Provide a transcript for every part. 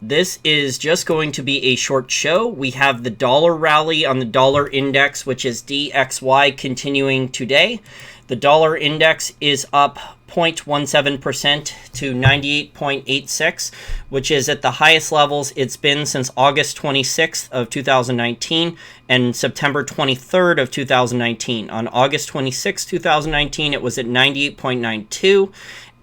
This is just going to be a short show. We have the dollar rally on the dollar index, which is DXY, continuing today. The dollar index is up 0.17% to 98.86, which is at the highest levels it's been since August 26th of 2019 and September 23rd of 2019. On August 26th, 2019, it was at 98.92.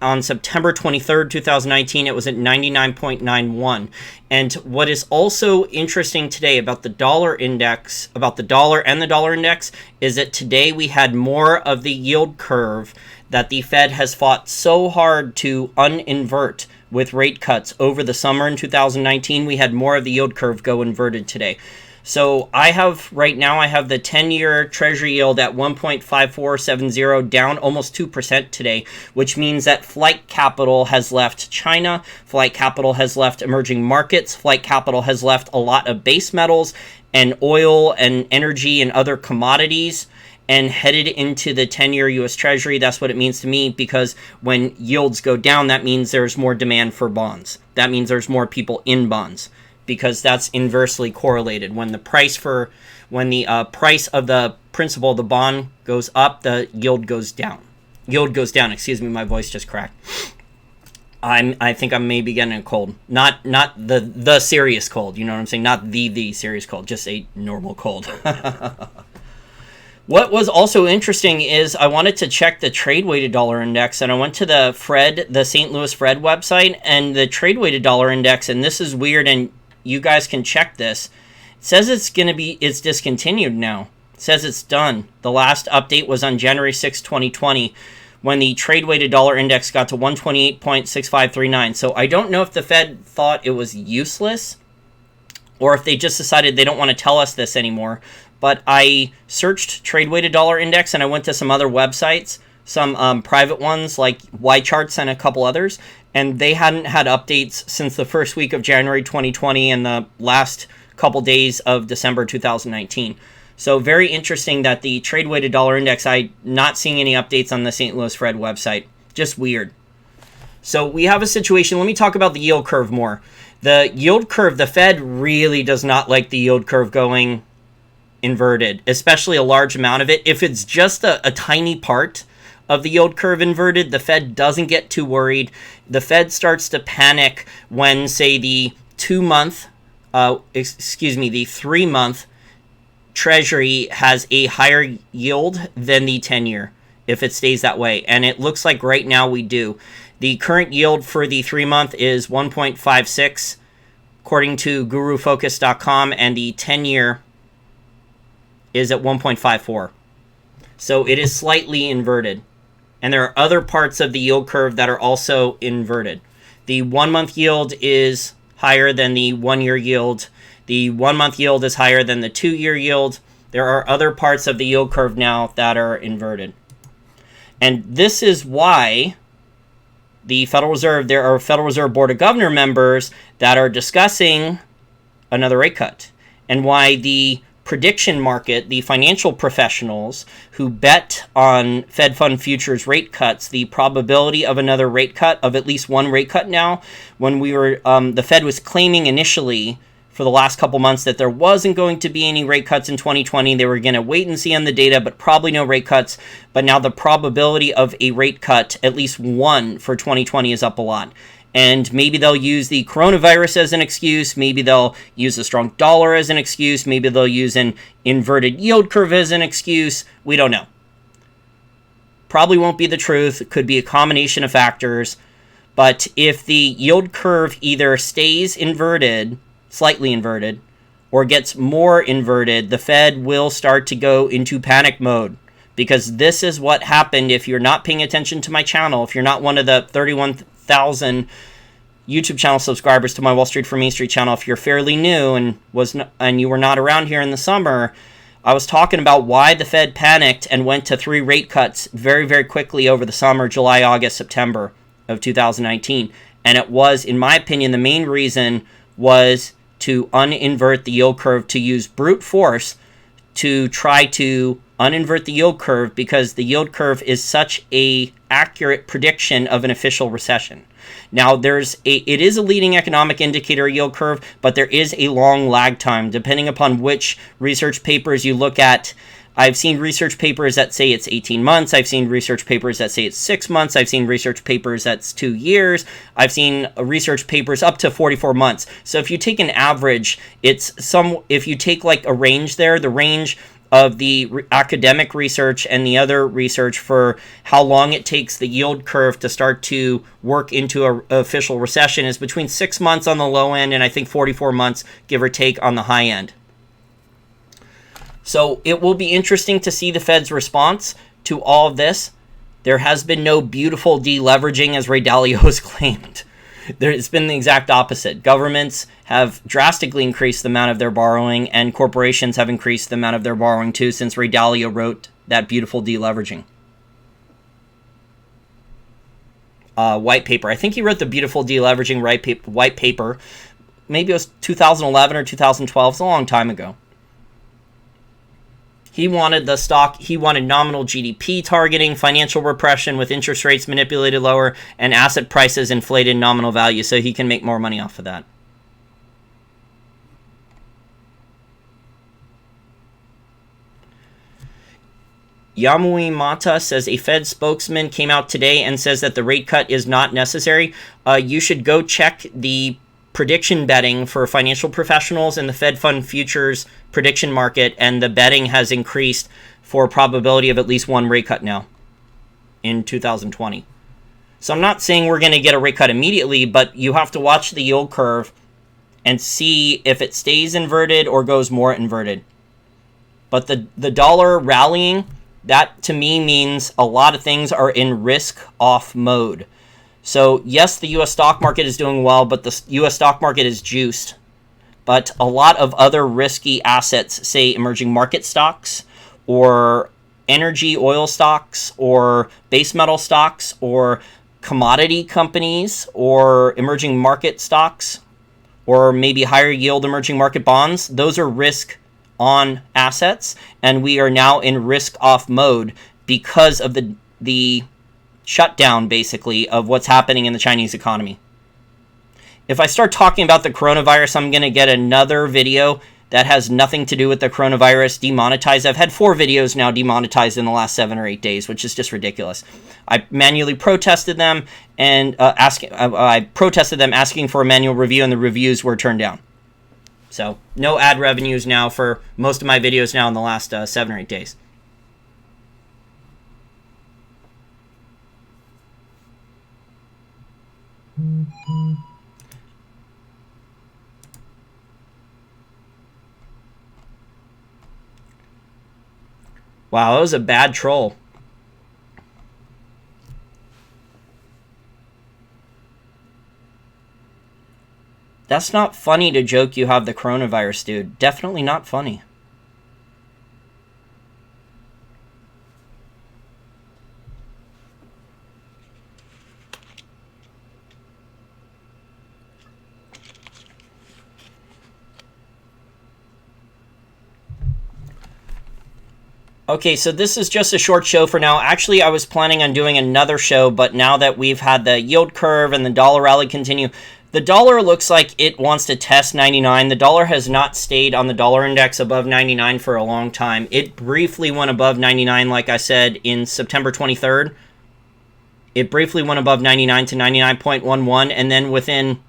On September 23rd, 2019, it was at 99.91. And what is also interesting today about the dollar index, about the dollar and the dollar index, is that today we had more of the yield curve that the Fed has fought so hard to uninvert with rate cuts over the summer in 2019. We had more of the yield curve go inverted today. So right now I have the 10-year Treasury yield at 1.5470, down almost 2% today, which means that flight capital has left China, flight capital has left emerging markets, flight capital has left a lot of base metals and oil and energy and other commodities, and headed into the 10-year U.S. Treasury. That's what it means to me, because when yields go down, that means there's more demand for bonds. That means there's more people in bonds, because that's inversely correlated. When the price of the principal of the bond goes up, the yield goes down. Excuse me, my voice just cracked. I think I'm maybe getting a cold. Not the serious cold, you know what I'm saying? Not the serious cold, just a normal cold. What was also interesting is I wanted to check the trade-weighted dollar index, and I went to the St. Louis Fed website, and the trade-weighted dollar index, and this is weird, and you guys can check this. It says it's discontinued now. It says it's done. The last update was on January 6, 2020, when the trade-weighted dollar index got to 128.6539. So I don't know if the Fed thought it was useless, or if they just decided they don't want to tell us this anymore. But I searched trade-weighted dollar index, and I went to some other websites, some private ones like Y-Charts and a couple others, and they hadn't had updates since the first week of January 2020 and the last couple days of December 2019. So very interesting that the trade-weighted dollar index, I'm not seeing any updates on the St. Louis Fed website. Just weird. So we have a situation. Let me talk about the yield curve more. The yield curve, the Fed really does not like the yield curve going inverted, especially a large amount of it. If it's just a tiny part of the yield curve inverted, the Fed doesn't get too worried. The Fed starts to panic when, say, the 3-month Treasury has a higher yield than the 10-year, if it stays that way. And it looks like right now we do. The current yield for the 3-month is 1.56, according to GuruFocus.com, and the 10-year is at 1.54. So it is slightly inverted. And there are other parts of the yield curve that are also inverted. The 1-month yield is higher than the 1-year yield. The 1-month yield is higher than the 2-year yield. There are other parts of the yield curve now that are inverted. And this is why there are Federal Reserve Board of Governor members that are discussing another rate cut, and why the prediction market, the financial professionals who bet on Fed fund futures rate cuts, the probability of another rate cut, of at least one rate cut now, when the Fed was claiming initially for the last couple months that there wasn't going to be any rate cuts in 2020. They were going to wait and see on the data, but probably no rate cuts. But now the probability of a rate cut, at least one for 2020, is up a lot. And maybe they'll use the coronavirus as an excuse. Maybe they'll use a strong dollar as an excuse. Maybe they'll use an inverted yield curve as an excuse. We don't know. Probably won't be the truth. It could be a combination of factors. But if the yield curve either stays inverted, slightly inverted, or gets more inverted, the Fed will start to go into panic mode. Because this is what happened if you're not paying attention to my channel, if you're not one of the 31,000 YouTube channel subscribers to my Wall Street for Main Street channel. If you're fairly new and you were not around here in the summer, I was talking about why the Fed panicked and went to 3 rate cuts very, very quickly over the summer, July, August, September of 2019. And it was, in my opinion, the main reason was to uninvert the yield curve, to use brute force to try to uninvert the yield curve, because the yield curve is such a accurate prediction of an official recession. Now, it is a leading economic indicator yield curve, but there is a long lag time depending upon which research papers you look at. I've seen research papers that say it's 18 months. I've seen research papers that say it's 6 months. I've seen research papers that's 2 years. I've seen research papers up to 44 months. So if you take an average, if you take like a range there, the range of the academic research and the other research for how long it takes the yield curve to start to work into an official recession is between 6 months on the low end and I think 44 months, give or take, on the high end. So it will be interesting to see the Fed's response to all of this. There has been no beautiful deleveraging as Ray Dalio has claimed. It's been the exact opposite. Governments have drastically increased the amount of their borrowing, and corporations have increased the amount of their borrowing too since Ray Dalio wrote that beautiful deleveraging white paper. I think he wrote the beautiful deleveraging white paper. Maybe it was 2011 or 2012. It's a long time ago. He wanted nominal GDP targeting, financial repression with interest rates manipulated lower, and asset prices inflated nominal value so he can make more money off of that. Yamui Mata says a Fed spokesman came out today and says that the rate cut is not necessary. You should go check the prediction betting for financial professionals in the Fed Fund Futures prediction market, and the betting has increased for a probability of at least one rate cut now in 2020. So I'm not saying we're going to get a rate cut immediately, but you have to watch the yield curve and see if it stays inverted or goes more inverted. But the dollar rallying, that to me means a lot of things are in risk off mode. So yes, the U.S. stock market is doing well, but the U.S. stock market is juiced. But a lot of other risky assets, say emerging market stocks or energy oil stocks or base metal stocks or commodity companies or emerging market stocks or maybe higher yield emerging market bonds, those are risk on assets, and we are now in risk off mode because of the shutdown, basically, of what's happening in the Chinese economy. If I start talking about the coronavirus, I'm going to get another video that has nothing to do with the coronavirus demonetized. I've had 4 videos now demonetized in the last 7 or 8 days, which is just ridiculous. I manually protested them and I protested them asking for a manual review, and the reviews were turned down. So no ad revenues now for most of my videos now in the last 7 or 8 days. Wow, that was a bad troll. That's not funny to joke you have the coronavirus, dude. Definitely not funny. Okay, so this is just a short show for now. Actually, I was planning on doing another show, but now that we've had the yield curve and the dollar rally continue, the dollar looks like it wants to test 99. The dollar has not stayed on the dollar index above 99 for a long time. It briefly went above 99, like I said, in September 23rd. It briefly went above 99 to 99.11, and then within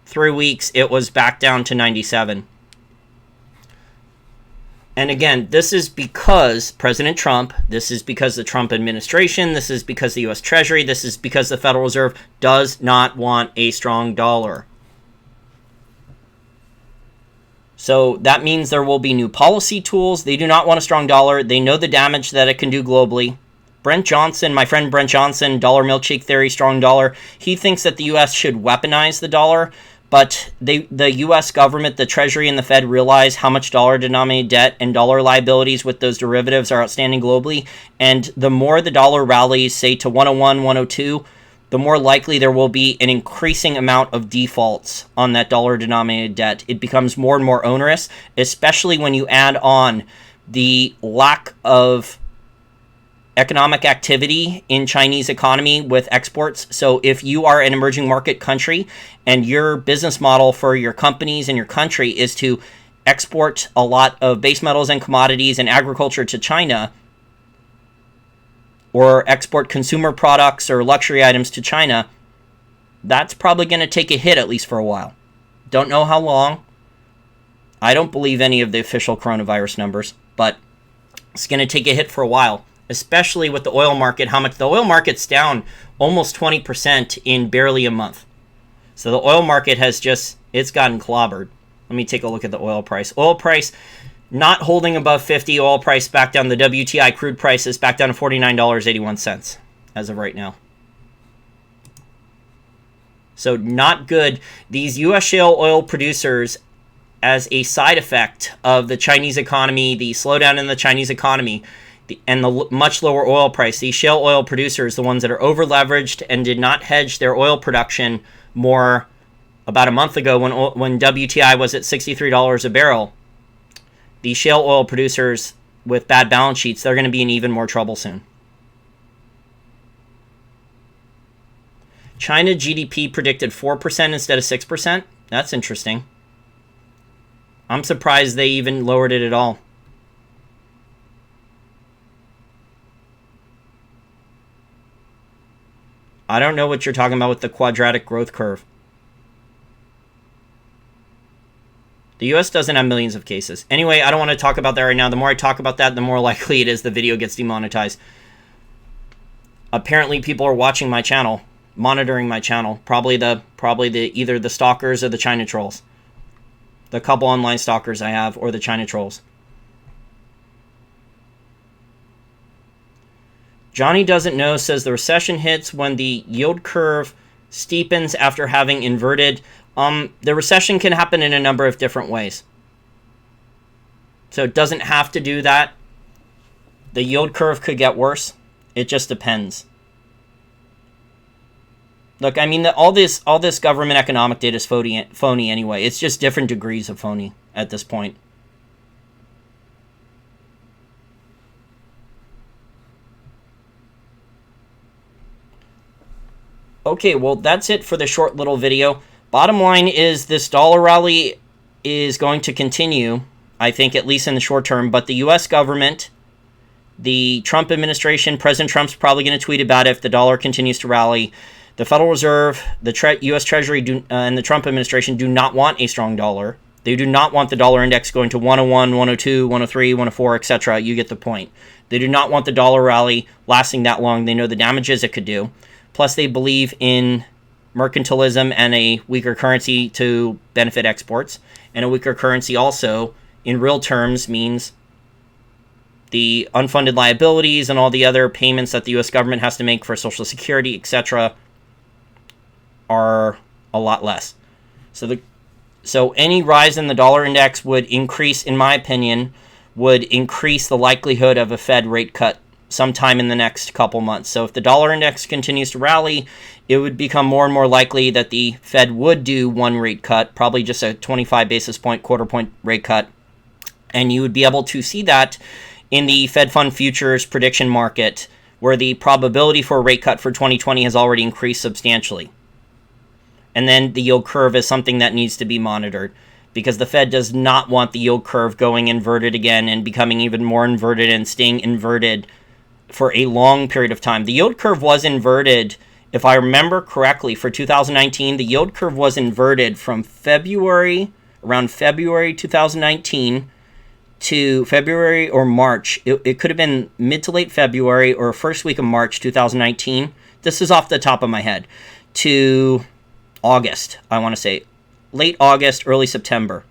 3 weeks, it was back down to 97. And again, this is because President Trump, this is because the Trump administration, this is because the U.S. Treasury, this is because the Federal Reserve does not want a strong dollar. So that means there will be new policy tools. They do not want a strong dollar. They know the damage that it can do globally. Brent Johnson, my friend Brent Johnson, dollar milkshake theory, strong dollar, he thinks that the U.S. should weaponize the dollar. But the U.S. government, the Treasury, and the Fed realize how much dollar-denominated debt and dollar liabilities with those derivatives are outstanding globally. And the more the dollar rallies, say, to 101, 102, the more likely there will be an increasing amount of defaults on that dollar-denominated debt. It becomes more and more onerous, especially when you add on the lack of economic activity in Chinese economy with exports. So if you are an emerging market country and your business model for your companies and your country is to export a lot of base metals and commodities and agriculture to China, or export consumer products or luxury items to China, that's probably going to take a hit, at least for a while. Don't know how long. I don't believe any of the official coronavirus numbers, but it's going to take a hit for a while, especially with the oil market. How much the oil market's down almost 20% in barely a month. So the oil market has it's gotten clobbered. Let me take a look at the oil price. Oil price not holding above 50. Oil price back down. The WTI crude price is back down to $49.81 as of right now. So not good. These U.S. shale oil producers, as a side effect of the Chinese economy, the slowdown in the Chinese economy, and the much lower oil price, these shale oil producers, the ones that are over leveraged and did not hedge their oil production more about a month ago when WTI was at $63 a barrel, the shale oil producers with bad balance sheets, they're going to be in even more trouble soon. China GDP predicted 4% instead of 6%. That's interesting. I'm surprised they even lowered it at all. I don't know what you're talking about with the quadratic growth curve. The US doesn't have millions of cases. Anyway, I don't want to talk about that right now. The more I talk about that, the more likely it is the video gets demonetized. Apparently people are watching my channel, monitoring my channel. Probably either the stalkers or the China trolls. The couple online stalkers I have, or the China trolls. Johnny doesn't know says the recession hits when the yield curve steepens after having inverted. The recession can happen in a number of different ways. So it doesn't have to do that. The yield curve could get worse. It just depends. Look, I mean, all this government economic data is phony anyway. It's just different degrees of phony at this point. Okay, well, that's it for the short little video. Bottom line is this dollar rally is going to continue, I think, at least in the short term. But the U.S. government, the Trump administration, President Trump's probably going to tweet about it if the dollar continues to rally. The Federal Reserve, the U.S. Treasury, and the Trump administration do not want a strong dollar. They do not want the dollar index going to 101, 102, 103, 104, etc. You get the point. They do not want the dollar rally lasting that long. They know the damages it could do. Plus, they believe in mercantilism and a weaker currency to benefit exports. And a weaker currency also, in real terms, means the unfunded liabilities and all the other payments that the U.S. government has to make for Social Security, etc., are a lot less. So any rise in the dollar index would increase, in my opinion, would increase the likelihood of a Fed rate cut sometime in the next couple months. So if the dollar index continues to rally, it would become more and more likely that the Fed would do one rate cut, probably just a 25 basis point, quarter point rate cut. And you would be able to see that in the Fed Fund Futures prediction market, where the probability for a rate cut for 2020 has already increased substantially. And then the yield curve is something that needs to be monitored, because the Fed does not want the yield curve going inverted again and becoming even more inverted and staying inverted for a long period of time. The yield curve was inverted, if I remember correctly, for 2019. The yield curve was inverted from around February 2019 to February or March. It could have been mid to late February or first week of March 2019. This is off the top of my head. To August, I want to say. Late August, early September.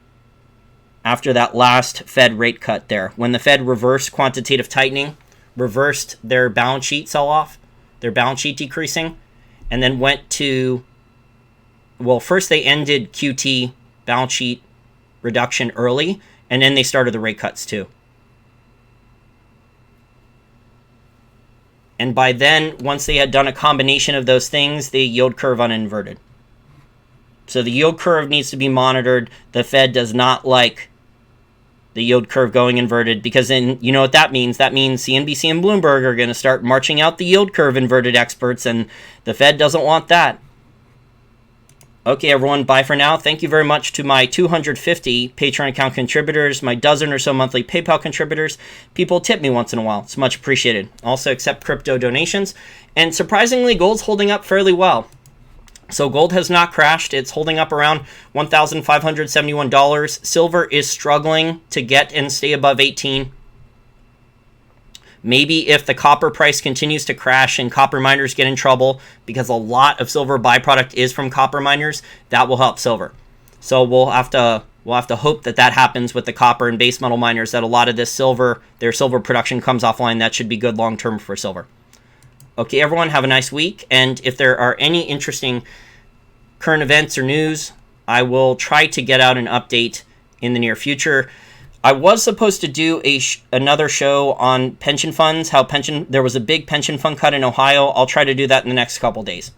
After that last Fed rate cut there. When the Fed reversed quantitative tightening, reversed their balance sheet sell-off, their balance sheet decreasing, and then went to, well, first they ended QT balance sheet reduction early, and then they started the rate cuts too. And by then, once they had done a combination of those things, the yield curve uninverted. So the yield curve needs to be monitored. The Fed does not like the yield curve going inverted, because then you know what that means. That means CNBC and Bloomberg are going to start marching out the yield curve inverted experts, and the Fed doesn't want that. Okay, everyone, bye for now. Thank you very much to my 250 Patreon account contributors, my dozen or so monthly PayPal contributors. People tip me once in a while. It's much appreciated. Also accept crypto donations. And surprisingly, gold's holding up fairly well. So gold has not crashed. It's holding up around $1,571. Silver is struggling to get and stay above 18. Maybe if the copper price continues to crash and copper miners get in trouble, because a lot of silver byproduct is from copper miners, that will help silver. So we'll have to hope that happens with the copper and base metal miners, that a lot of this silver, their silver production comes offline. That should be good long term for silver. Okay, everyone, have a nice week. And if there are any interesting current events or news, I will try to get out an update in the near future. I was supposed to do another show on pension funds, there was a big pension fund cut in Ohio. I'll try to do that in the next couple days.